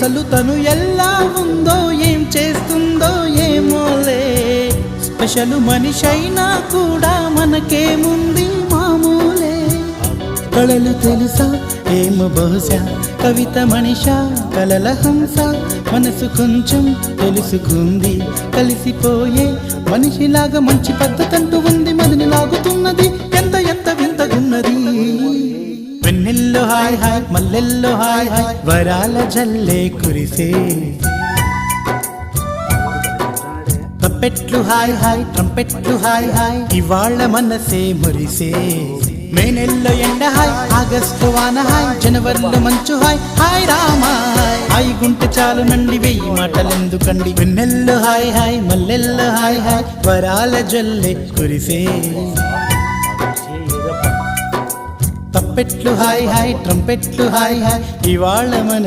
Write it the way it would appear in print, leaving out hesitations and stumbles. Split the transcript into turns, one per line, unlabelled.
అసలు తను ఎలా ఉందో ఏం చేస్తుందో ఏమోలే, స్పెషల్ మనిషైనా కూడా మనకేముంది మామూలే. కళలు తెలుసా ఏమో బహుశా, కవిత మనిషా కలల హంస, మనసు కొంచెం తెలుసుకుంది కలిసిపోయే మనిషిలాగా, మంచి పద్ధతంటూ ఉంది మదిని లాగుతున్నది, ఎంత ఎంత వింతగున్నది. వెన్నెల్లో హాయ్ హాయ్ మల్లెల్లో హాయ్ హాయ్, వరాల జల్లే కురిసే. తప్పెట్లు హాయ్ హాయ్ ట్రంపెట్లు హాయ్ హాయ్, ఇవాళ మనసే మురిసే. మే నెలలో ఎండ హాయ్, ఆగస్టు వాన హాయ్, జనవరిలో మంచు హాయ్, హాయ్ రామా హాయ్ గుంటె చాలు నండి వెయ్యి మాటలెందుకండి. వెన్నెల్లో హాయ్ హాయ్ మల్లెల్లో హాయ్ హాయ్, వరాల జల్లే కురిసే. తప్పెట్లు హాయ్ హాయ్ ట్రంపెట్లు హాయ్ హాయ్, ఇవాళ మన